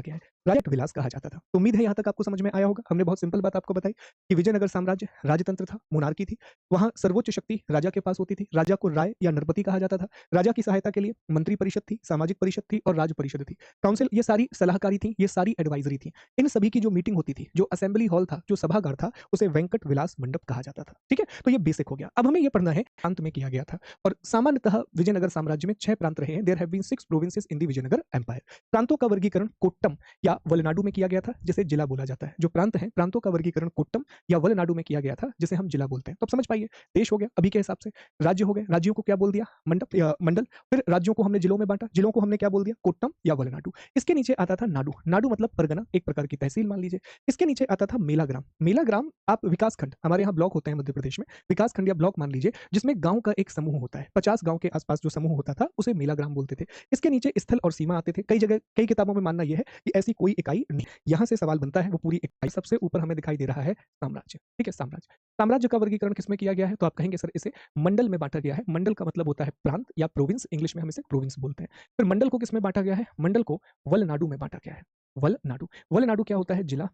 गया है। राजट विलास कहा जाता था। तो उम्मीद है यहाँ तक आपको समझ में आया होगा। हमने बहुत सिंपल बात आपको बताई कि विजयनगर साम्राज्य राजतंत्र था, मोनार्की थी। वहाँ सर्वोच्च शक्ति राजा के पास होती थी। राजा को राय या नरपति कहा जाता था। राजा की सहायता के लिए मंत्री परिषद थी, सामाजिक परिषद थी और राज परिषद थी। काउंसिल, ये सारी सलाहकारी थी, ये सारी एडवाइजरी थी। इन सभी की जो मीटिंग होती थी, जो असेंबली हॉल था, जो सभागार था, उसे वेंकट विलास मंडप कहा जाता था। ठीक है, तो ये बेसिक हो गया। अब हमें ये पढ़ना है प्रांत में किया गया था। और सामान्यतः विजयनगर साम्राज्य में 6 प्रांत रहे हैं। There have been 6 provinces in the Vijayanagar empire. प्रांतों का वर्गीकरण कोट्टम या वलनाडु में किया गया था, जिसे जिला बोला जाता है। जो प्रांत है, प्रांतों का वर्गीकरण कोट्टम या वलनाडु में किया गया था, जिसे हम जिला बोलते हैं। तो अब समझ पाइए, देश हो गया अभी के हिसाब से, राज्य हो गए, राज्यों को क्या बोल दिया, मंडप या मंडल। फिर राज्यों को हमने जिलों में बांटा, जिलों को हमने क्या बोल दिया, कोट्टम या वलनाडु। इसके नीचे आता था नाडु। नाडु मतलब परगना, एक प्रकार की तहसील मान लीजिए। इसके नीचे आता था मेलाग्राम। मेलाग्राम आप विकास खंड, हमारे यहाँ ब्लॉक होते हैं मध्य प्रदेश में, विकास खंड या ब्लॉक मान लीजिए, जिसमें गांव का एक समूह होता है। 50 गांव के आसपास जो समूह होता था, उसे मेलाग्राम बोलते थे। इसके नीचे स्थल और सीमा आते थे। कई जगह, कई किताबों में मानना यह है कि ऐसी कोई इकाई नहीं। यहां से सवाल बनता है, वो पूरी इकाई। सबसे ऊपर हमें दिखाई दे रहा है साम्राज्य। ठीक है, साम्राज्य। साम्राज्य का वर्गीकरण किसमें किया गया है, तो आप कहेंगे सर इसे मंडल में बांटा गया है। मंडल का मतलब होता है प्रांत या प्रोविंस, इंग्लिश में हम इसे प्रोविंस बोलते हैं। फिर मंडल को किसमें बांटा गया है, मंडल को वलनाडु में बांटा गया है। वलनाडु, वलनाडु क्या होता है, जिला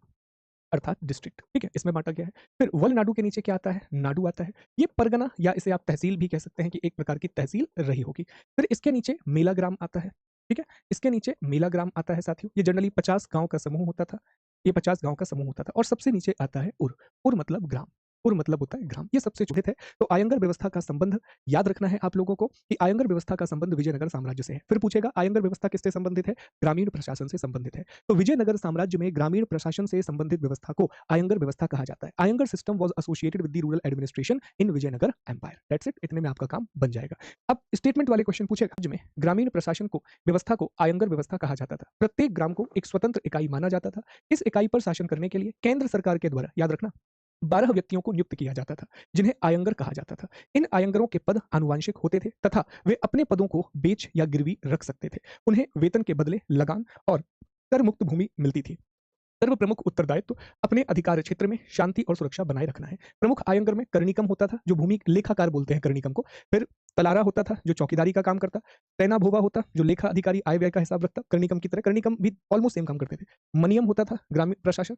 अर्थात डिस्ट्रिक्ट। ठीक है, इसमें बांटा गया है। फिर वलनाडु के नीचे क्या आता है, नाडु आता है। ये परगना या इसे आप तहसील भी कह सकते हैं कि एक प्रकार की तहसील रही होगी। फिर इसके नीचे मेलाग्राम आता है। ठीक है, इसके नीचे मेलाग्राम आता है साथियों। ये जनरली 50 गांव का समूह होता था। ये 50 गांव का समूह होता था। और सबसे नीचे आता है उर। उर मतलब ग्राम। उर मतलब होता है ग्राम। ये सबसे छोटे थे। तो आयंगर व्यवस्था का संबंध याद रखना है आप लोगों को कि आयंगर व्यवस्था का संबंध विजयनगर साम्राज्य से है। फिर पूछेगा आयंगर व्यवस्था किससे संबंधित है, ग्रामीण प्रशासन से संबंधित है। तो विजयनगर साम्राज्य में ग्रामीण प्रशासन से संबंधित व्यवस्था को आयंगर व्यवस्था कहा जाता है। Ayangar system was associated with the rural administration in Vijayanagar empire. That's it, इतने में आपका काम बन जाएगा। अब स्टेटमेंट वाले क्वेश्चन पूछेगा, राज्य में ग्रामीण प्रशासन को व्यवस्था को आयंगर व्यवस्था कहा जाता था। प्रत्येक ग्राम को एक स्वतंत्र इकाई माना जाता था। इस इकाई पर शासन करने के लिए केंद्र सरकार के द्वारा, याद रखना, 12 व्यक्तियों को नियुक्त किया जाता था, जिन्हें आयंगर कहा जाता था। इन आयंगरों के पद आनुवांशिक होते थे तथा वे अपने पदों को बेच या गिरवी रख सकते थे। उन्हें वेतन के बदले लगान और कर मुक्त भूमि मिलती थी। सर्व प्रमुख उत्तरदायित्व अपने अधिकार क्षेत्र में शांति और सुरक्षा बनाए रखना है। प्रमुख आयंगर में कर्णिकम होता था, जो भूमि लेखाकार बोलते हैं कर्णिकम को। फिर तलारा होता था, जो चौकीदारी का काम करता। तैना भोवा होता, जो लेखा अधिकारी आय व्यय का हिसाब रखता, कर्णिकम की तरह। कर्णिकम भी ऑलमोस्ट सेम काम करते थे। मनियम होता था, ग्रामीण प्रशासन।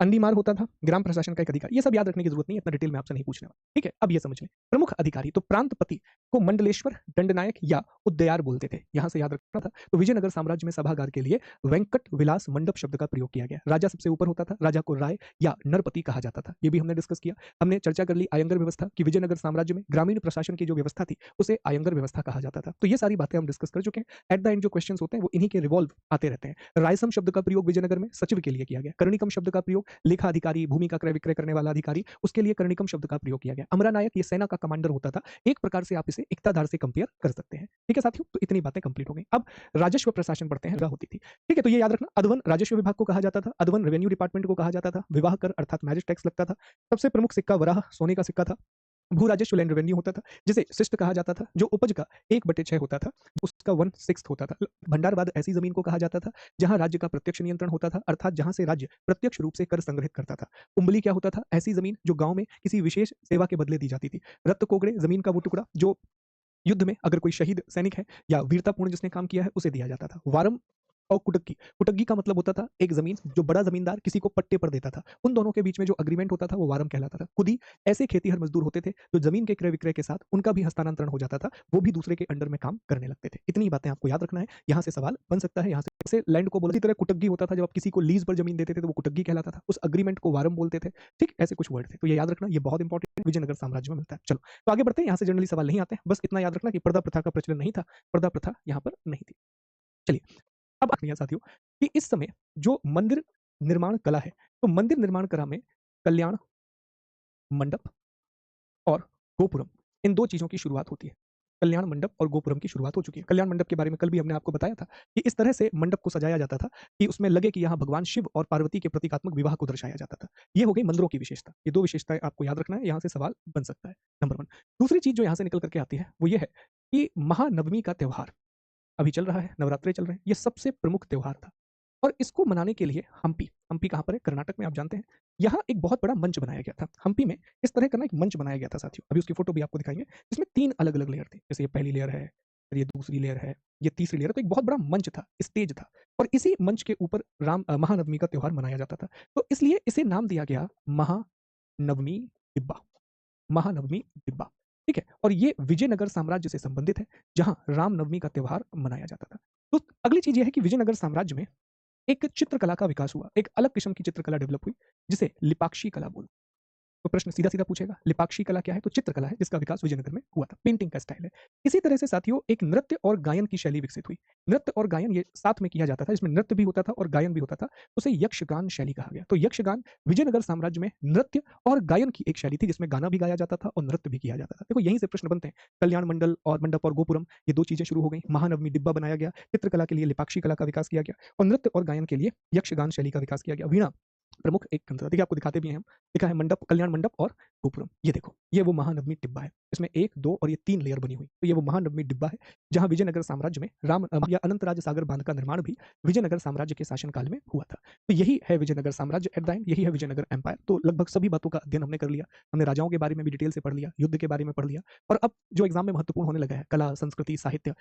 अंडीमार होता था, ग्राम प्रशासन का एक अधिकारी। ये सब याद रखने की जरूरत नहीं है, इतना डिटेल में आपसे नहीं पूछने वाला। ठीक है, अब ये समझ लें। प्रमुख अधिकारी, तो प्रांतपति को मंडलेश्वर, दंडनायक या उद्दयार बोलते थे। यहां से याद रखना था। तो विजयनगर साम्राज्य में सभागार के लिए वेंकट विलास मंडप शब्द का प्रयोग किया गया। राजा सबसे ऊपर होता था, राजा को राय या नरपति कहा जाता था। ये भी हमने डिस्कस किया। हमने चर्चा कर ली आयंगर व्यवस्था की। विजयनगर साम्राज्य में ग्रामीण प्रशासन की जो व्यवस्था थी, उसे आयंगर व्यवस्था कहा जाता था। तो ये सारी बातें हम डिस्कस कर चुके हैं। एट द एंड जो क्वेश्चन होते हैं वो इन्हीं के रिवॉल्व आते रहते हैं। रायसम शब्द का प्रयोग विजयनगर में सचिव के लिए किया गया। कर्णिकम शब्द का प्रयोग लेखा अधिकारी, भूमि का क्रय विक्रय करने वाला अधिकारी, उसके लिए कर्णिकम शब्द का प्रयोग किया गया। अमरा नायक, ये सेना का कमांडर होता था। एक प्रकार से आप इसे इक्तादार से कंपेयर कर सकते हैं। ठीक है साथियों, तो इतनी बातें कंप्लीट हो गई। अब राजस्व प्रशासन पढ़ते हैं, होती थी। ठीक है, तो ये याद रखना, अधवन राजस्व विभाग को कहा जाता था, अधवन रेवेन्यू डिपार्टमेंट को कहा जाता था। विवाह कर अर्थात मैरिज टैक्स लगता था। सबसे प्रमुख सिक्का वराह, सोने का सिक्का था। भू राजस्व लैंड रेवेन्यू होता था, जिसे शिष्ट कहा जाता था, जो उपज का 1/6 होता था, उसका 1/6 होता था। भंडारवाद ऐसी जमीन को कहा जाता था जहां राज्य का प्रत्यक्ष नियंत्रण होता था, अर्थात जहां से राज्य प्रत्यक्ष रूप से कर संग्रहित करता था। उम्बली क्या होता था, ऐसी जमीन जो गांव में किसी विशेष सेवा के बदले दी जाती थी। रक्त कोगड़े, जमीन का वो टुकड़ा जो युद्ध में अगर कोई शहीद सैनिक है या वीरतापूर्ण जिसने काम किया है, उसे दिया जाता था। वारम और कुटक्की, कुटक्की का मतलब होता था एक जमीन जो बड़ा जमींदार किसी को पट्टे पर देता था, उन दोनों के बीच में जो अग्रीमेंट होता था वो वारम कहलाता था। खुदी ऐसे खेतीहर मजदूर होते थे जो जमीन के क्रय विक्रय के साथ उनका भी हस्तांतरण हो जाता था, वो भी दूसरे के अंडर में काम करने लगते थे। इतनी बातें आपको याद रखना है, यहाँ से सवाल बन सकता है। यहाँ से लैंड को बोला, इसी तरह कुटक्की होता था, जब आप किसी को लीज पर जमीन देते थे तो वो कुटक्की कहलाता था, उस अग्रीमेंट को वारम बोलते थे। ठीक, ऐसे कुछ वर्ड थे, तो ये याद रखना, ये बहुत इंपॉर्टेंट विजयनगर साम्राज्य में मिलता है। चलो तो आगे बढ़ते हैं, यहाँ से जनरली सवाल नहीं आते, बस इतना याद रखना कि पर्दा प्रथा का प्रचलन नहीं था, पर्दा प्रथा यहाँ पर नहीं थी। चलिए, अब आते हैं साथियों कि इस समय जो मंदिर निर्माण कला है, तो मंदिर निर्माण कला में कल्याण मंडप और गोपुरम, इन दो चीजों की शुरुआत होती है। कल्याण मंडप और गोपुरम की शुरुआत हो चुकी है। कल्याण मंडप के बारे में कल भी हमने आपको बताया था कि इस तरह से मंडप को सजाया जाता था कि उसमें लगे कि यहाँ भगवान शिव और पार्वती के प्रतीकात्मक विवाह को दर्शाया जाता था। ये हो गई मंदिरों की विशेषता। ये दो विशेषताएं आपको याद रखना है, यहाँ से सवाल बन सकता है। नंबर 1। दूसरी चीज जो यहाँ से निकल करके आती है वो ये है कि महानवमी का त्योहार अभी चल रहा है, नवरात्रे चल रहे हैं, ये सबसे प्रमुख त्योहार था। और इसको मनाने के लिए हम्पी, हम्पी कहाँ पर है, कर्नाटक में, आप जानते हैं। यहाँ एक बहुत बड़ा मंच बनाया गया था। हम्पी में इस तरह का ना एक मंच बनाया गया था साथियों, अभी उसकी फोटो भी आपको दिखाएंगे, जिसमें 3 अलग अलग लेयर थी। जैसे ये पहली लेयर है, फिर ये दूसरी लेयर है, ये तीसरी लेयर है, तो एक बहुत बड़ा मंच था, स्टेज था और इसी मंच के ऊपर महानवमी का त्योहार मनाया जाता था। तो इसलिए इसे नाम दिया गया महानवमी दिब्बा, महानवमी दिब्बा, ठीक है? और ये विजयनगर साम्राज्य से संबंधित है, जहाँ रामनवमी का त्योहार मनाया जाता था। तो अगली चीज़ ये है कि विजयनगर साम्राज्य में एक चित्रकला का विकास हुआ, एक अलग किस्म की चित्रकला डेवलप हुई, जिसे लिपाक्षी कला बोलते हैं। तो प्रश्न सीधा-सीधा पूछेगा, लिपाक्षी कला क्या है? तो चित्रकला है जिसका विकास विजयनगर में हुआ था, पेंटिंग का स्टाइल है। इसी तरह से साथियों एक नृत्य और गायन की शैली विकसित हुई। नृत्य और गायन ये साथ में किया जाता था, इसमें नृत्य भी होता था और गायन भी होता था, उसे यक्षगान शैली कहा गया। तो यक्षगान विजयनगर साम्राज्य में नृत्य और गायन की एक शैली थी जिसमें गाना भी गाया जाता था और नृत्य भी किया जाता था। देखो यहीं से प्रश्न बनते हैं, कल्याण मंडल और मंडप और गोपुरम ये 2 चीज़ें शुरू हो गई, महानवमी डिब्बा बनाया गया, चित्रकला के लिए लिपाक्षी कला का विकास किया गया और नृत्य और गायन के लिए यक्षगान शैली का विकास किया गया। वीणा प्रमुख एक ग्रंथ था। देखिए आपको दिखाते भी हैं हम। लिखा है मंडप, कल्याण मंडप और गोपुरम। ये देखो, ये वो महानवमी डिब्बा है। इसमें 1, 2 और ये 3 लेयर बनी हुई। तो ये वो महानवमी डिब्बा है, जहाँ विजयनगर साम्राज्य में या अनंतराज सागर बांध का निर्माण भी विजयनगर साम्राज्य के शासनकाल में हुआ था। तो यही है विजयनगर साम्राज्य एट द एंड, यही है विजयनगर एम्पायर। तो लगभग सभी बातों का अध्ययन हमने कर लिया। हमने राजाओं के बारे में भी डिटेल से पढ़ लिया, युद्ध के बारे में पढ़ लिया और अब जो एग्ज़ाम में महत्वपूर्ण होने लगा है, कला, संस्कृति, साहित्य